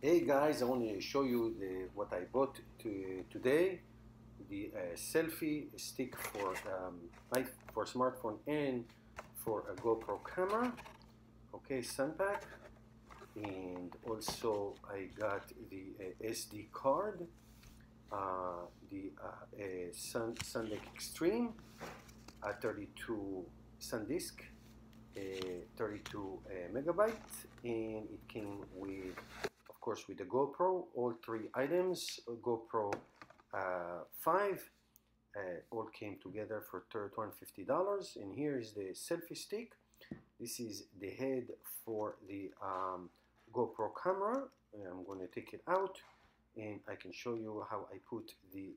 Hey guys, I want to show you what I bought today. The selfie stick for smartphone and for a GoPro camera. Okay, sun pack, and also I got the SD card, the SunDisk Extreme, 32 SanDisk, 32 megabyte, and it came with, of course, with the GoPro. All three items, GoPro 5, all came together for $250. And here is the selfie stick. This is the head for the GoPro camera. I'm going to take it out, and I can show you how I put the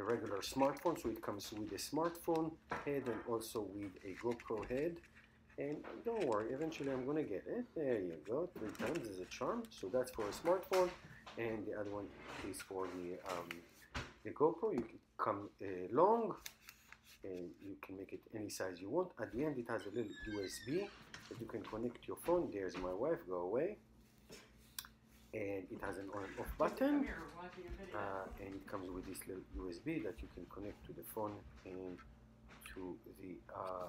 regular smartphone. So it comes with a smartphone head and also with a GoPro head. And don't worry, eventually I'm gonna get it. There you go, 3 times is a charm. So that's for a smartphone, and the other one is for the GoPro. You can come long, and you can make it any size you want. At the end, it has a little USB that you can connect your phone. There's my wife, go away. And it has an on and off button, and it comes with this little USB that you can connect to the phone and to the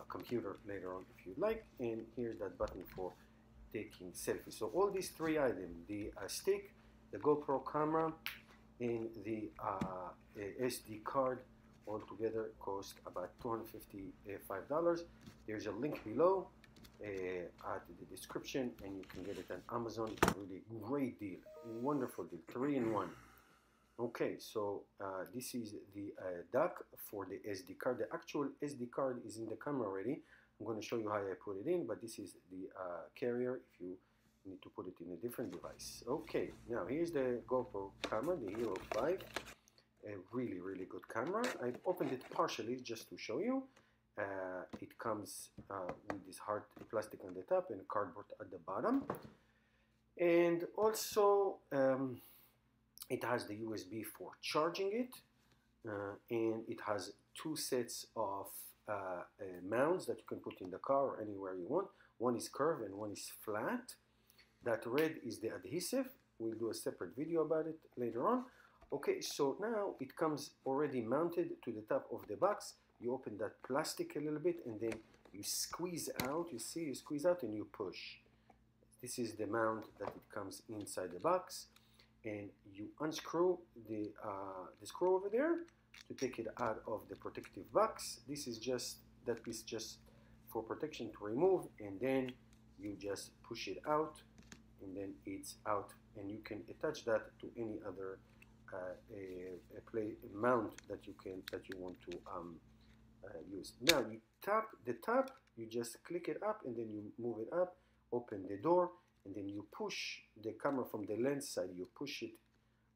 computer later on if you like. And here's that button for taking selfies. So all these three items, the stick, the GoPro camera, and the SD card, all together cost about $255. There's a link below at the description, and you can get it on Amazon. It's a really great deal, wonderful deal, 3-in-1. Okay, so this is the dock for the SD card. The actual SD card is in the camera already. I'm going to show you how I put it in, but this is the carrier if you need to put it in a different device. Okay, now here's the GoPro camera, the Hero 5. A really, really good camera. I've opened it partially just to show you. It comes with this hard plastic on the top and cardboard at the bottom. And also, it has the USB for charging it, and it has 2 sets of mounts that you can put in the car or anywhere you want. One is curved and one is flat. That red is the adhesive. We'll do a separate video about it later on. Okay, so now it comes already mounted to the top of the box. You open that plastic a little bit and then you squeeze out. You see, you squeeze out and you push. This is the mount that it comes inside the box. And you unscrew the screw over there to take it out of the protective box. This is just, that piece just for protection to remove, and then you just push it out, and then it's out, and you can attach that to any other mount that you want to use. Now you tap the top, you just click it up, and then you move it up, open the door, and then you push the camera from the lens side. You push it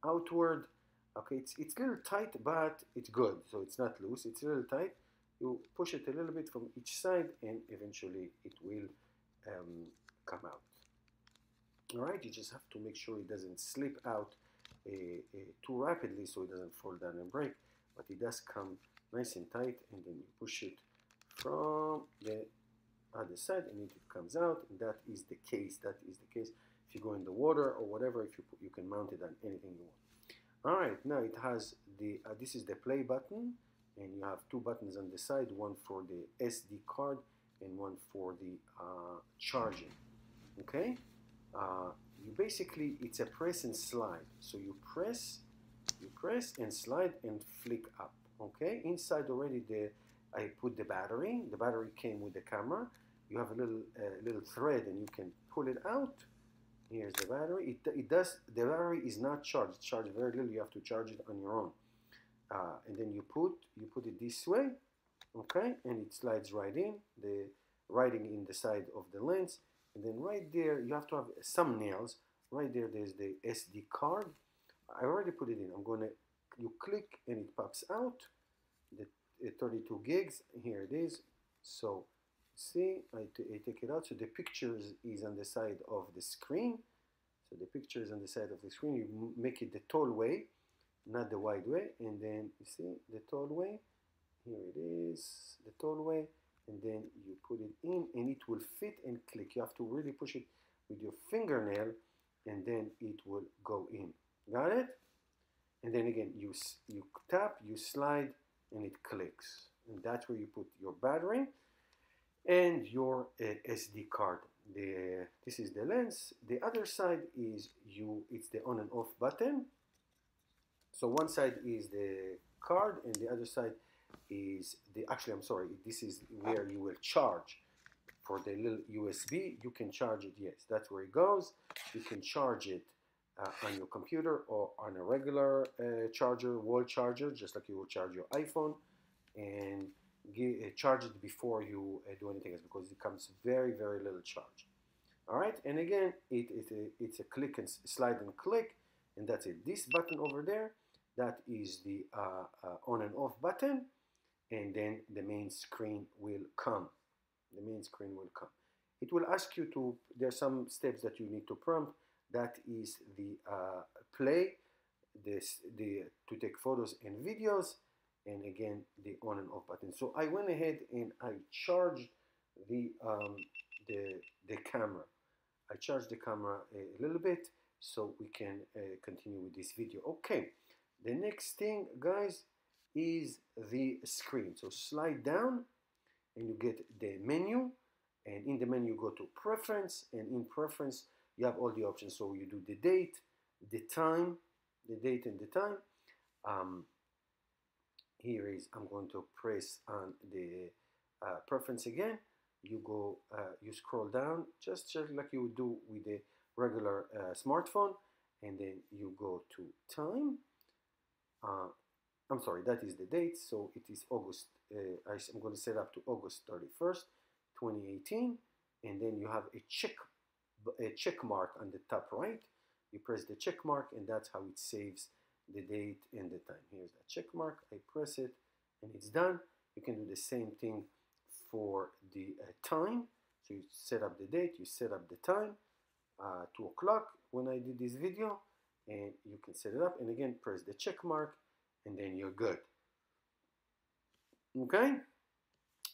outward. Okay, it's a little tight, but it's good. So it's not loose. It's a little tight. You push it a little bit from each side, and eventually it will come out. All right, you just have to make sure it doesn't slip out too rapidly, so it doesn't fall down and break. But it does come nice and tight, and then you push it from the other side, and it comes out, and that is the case. That is the case. If you go in the water or whatever, if you can mount it on anything you want. All right, now it has the this is the play button, and you have 2 buttons on the side, one for the SD card and one for the charging. Okay, you basically, it's a press and slide. So you press and slide and flick up. Okay, inside already I put the battery. The battery came with the camera. You have a little thread, and you can pull it out. Here's the battery. The battery is not charged. It's charged very little. You have to charge it on your own. And then you put it this way, okay, and it slides right in in the side of the lens. And then right there, you have to have some nails. Right there, there's the SD card. I already put it in. You click and it pops out. The 32 gigs. Here it is. So see, I take it out. So the pictures is on the side of the screen. So the picture is on the side of the screen. You make it the tall way, not the wide way. And then you see the tall way. Here it is, the tall way. And then you put it in, and it will fit and click. You have to really push it with your fingernail and then it will go in. Got it? And then again, you tap, you slide, and it clicks. And that's where you put your battery and your SD card. This is the lens. The other side is it's the on and off button. So one side is the card and the other side is actually, I'm sorry, this is where you will charge. For the little USB, you can charge it, yes, that's where it goes. You can charge it on your computer or on a regular charger, wall charger, just like you will charge your iPhone, and charge it before you do anything else, because it comes very, very little charge. All right, and again, it's a click and slide and click, and that's it. This button over there, that is the on and off button, and then the main screen will come. The main screen will come. It will ask you to, there are some steps that you need to prompt. That is the play, to take photos and videos, and again, the on and off button. So I went ahead and I charged the camera. I charged the camera a little bit so we can continue with this video. Okay, the next thing, guys, is the screen. So slide down and you get the menu, and in the menu you go to preference, and in preference you have all the options. So you do the date, the time, the date and the time. Here is, I'm going to press on the preference again. You go, you scroll down just like you would do with a regular smartphone, and then you go to time. I'm sorry, that is the date, so it is August. I'm going to set up to August 31st, 2018, and then you have a check mark on the top right. You press the check mark, and that's how it saves the date and the time. Here's that check mark. I press it, and it's done. You can do the same thing for the time. So you set up the date, you set up the time, 2 o'clock when I did this video, and you can set it up, and again press the check mark, and then you're good. Okay,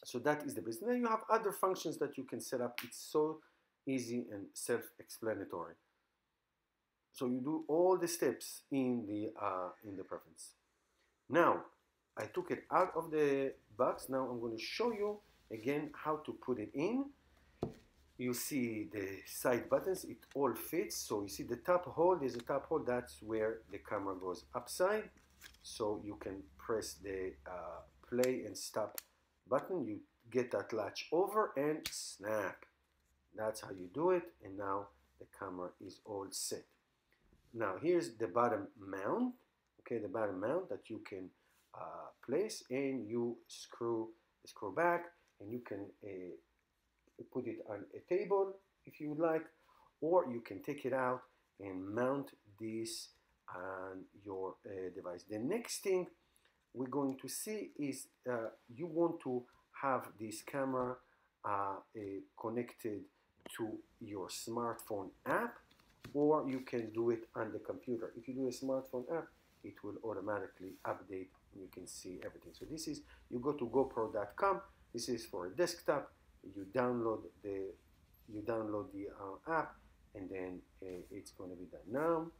so that is the basic. Then you have other functions that you can set up. It's so easy and self-explanatory. So you do all the steps in the preference. Now I took it out of the box. Now I'm going to show you again how to put it in. You see the side buttons, it all fits. So you see the top hole, there's a top hole, that's where the camera goes upside. So you can press the play and stop button. You get that latch over and snap. That's how you do it. And now the camera is all set. Now here's the bottom mount. Okay, the bottom mount that you can place, and you screw back, and you can put it on a table if you would like, or you can take it out and mount this on your device. The next thing we're going to see is you want to have this camera connected to your smartphone app, or you can do it on the computer. If you do a smartphone app, it will automatically update and you can see everything. So this is, you go to GoPro.com. This is for a desktop. You download the app, and then it's going to be done. Now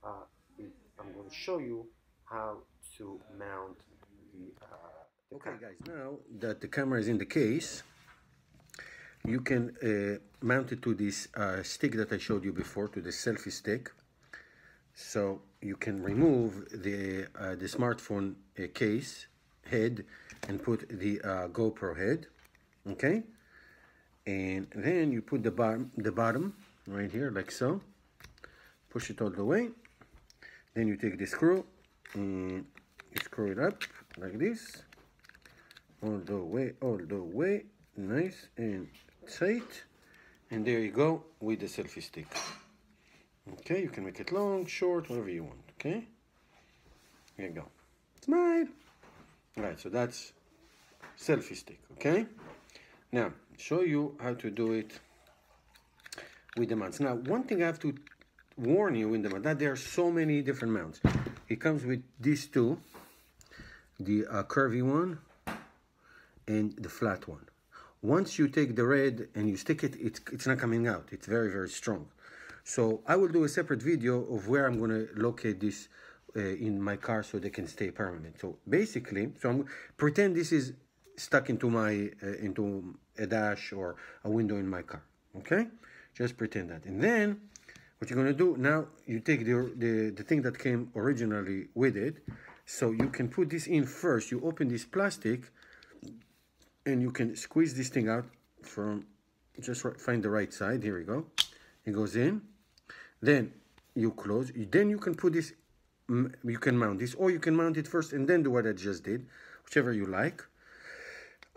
I'm going to show you how to mount the camera. Guys, now that the camera is in the case, you can mount it to this stick that I showed you before, to the selfie stick. So you can remove the smartphone case head and put the GoPro head, okay? And then you put the bottom right here, like so. Push it all the way. Then you take the screw and you screw it up like this, all the way, nice and tight. And there you go with the selfie stick. Okay, you can make it long, short, whatever you want. Okay, here you go. Smile. All right, so that's selfie stick. Okay, now show you how to do it with the mounts. Now, one thing I have to warn you in the mount, that there are so many different mounts. It comes with these two, the curvy one and the flat one. Once you take the red and you stick it, it's not coming out. It's very, very strong. So I will do a separate video of where I'm going to locate this in my car so they can stay permanent. So basically, pretend this is stuck into my into a dash or a window in my car. Okay, just pretend that. And then what you're going to do now, you take the thing that came originally with it. So you can put this in first. You open this plastic and you can squeeze this thing out from, just find the right side. Here we go. It goes in. Then you close. Then you can put this, you can mount this, or you can mount it first and then do what I just did, whichever you like.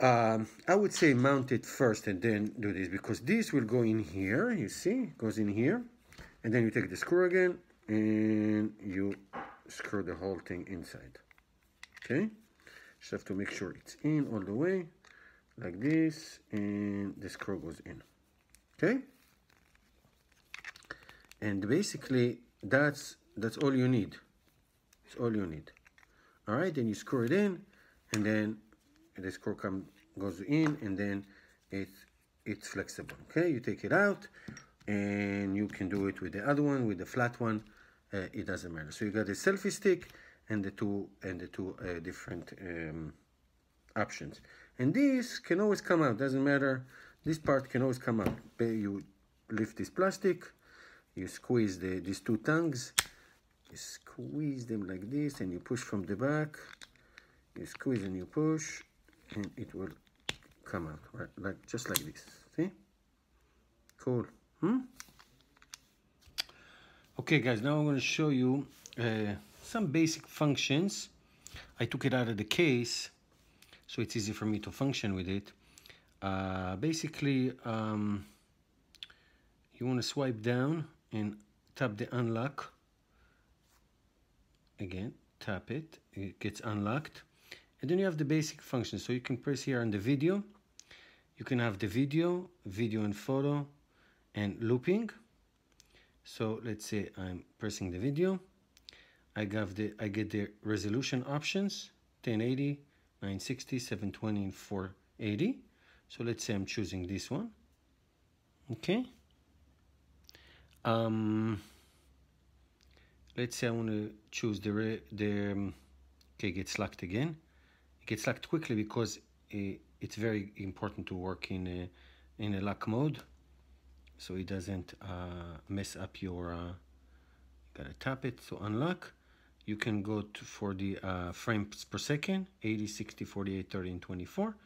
I would say mount it first and then do this, because this will go in here. You see, it goes in here. And then you take the screw again and you screw the whole thing inside. Okay? Just have to make sure it's in all the way, like this, and the screw goes in. Okay? And basically, that's all you need. It's all you need. All right, then you screw it in, and then the screw goes in, and then it's flexible. Okay, you take it out, and you can do it with the other one, with the flat one. It doesn't matter. So you got the selfie stick and the two different options. And this can always come out. Doesn't matter. This part can always come out. You lift this plastic. You squeeze these two tongues. You squeeze them like this, and you push from the back. You squeeze and you push, and it will come out, right? Just like this. See? Cool. Okay, guys. Now I'm going to show you some basic functions. I took it out of the case, so it's easy for me to function with it. Basically, you want to swipe down and tap the unlock. Again, tap it. It gets unlocked. And then you have the basic functions. So you can press here on the video. You can have the video and photo, and looping. So let's say I'm pressing the video. I get the resolution options: 1080, 960, 720, and 480. So let's say I'm choosing this one. Okay. Let's say I want to choose okay, it gets locked again. It gets locked quickly because it's very important to work in a lock mode, so it doesn't mess up your. Gotta tap it to unlock. You can go for the frames per second: 80, 60, 48, 30, and 24.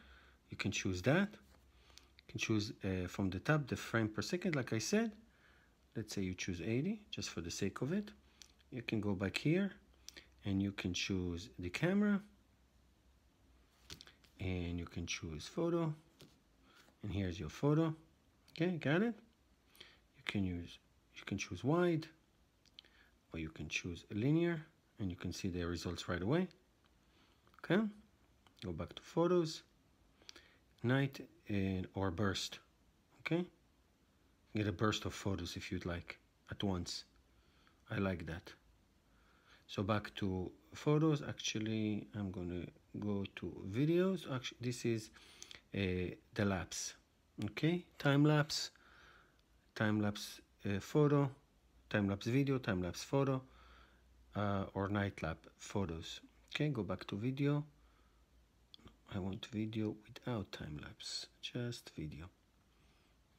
You can choose that. You can choose from the top the frame per second, like I said. Let's say you choose 80, just for the sake of it. You can go back here, and you can choose the camera, and you can choose photo, and here's your photo. Okay, got it? You can choose wide, or you can choose linear, and you can see the results right away. Okay, go back to photos, night, or burst. Okay, get a burst of photos if you'd like at once. I like that. So back to photos. Actually, I'm gonna go to videos. Actually, this is the lapse. Okay, time-lapse photo, time-lapse video, time-lapse photo, or night-lapse photos. Okay, go back to video. I want video without time-lapse, just video.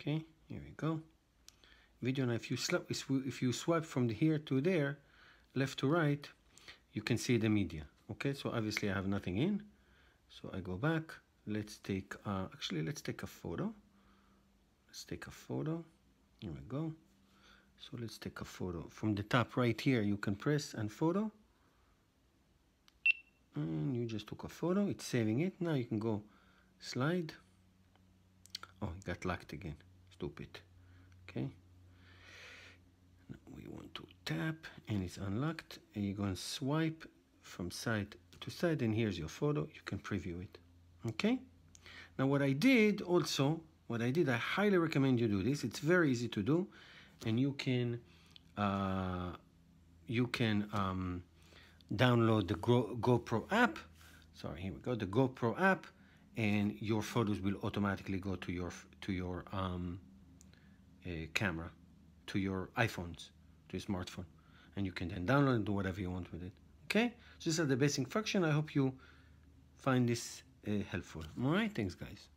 Okay, here we go. Video. Now if you swipe from here to there, left to right, you can see the media. Okay, so obviously I have nothing in, so I go back. Let's take let's take a photo. Here we go. So let's take a photo from the top right here. You can press and photo, and you just took a photo. It's saving it. Now you can go slide. Oh, it got locked again. Stupid. Okay. We want to tap, and it's unlocked, and you're going to swipe from side to side, and here's your photo. You can preview it. Okay, now what I did, I highly recommend you do this. It's very easy to do, and you can download the GoPro app. Sorry, here we go, the GoPro app, and your photos will automatically go to your camera. to your iPhones, to your smartphone. And you can then download and do whatever you want with it. Okay? So these are the basic function. I hope you find this helpful. All right? Thanks, guys.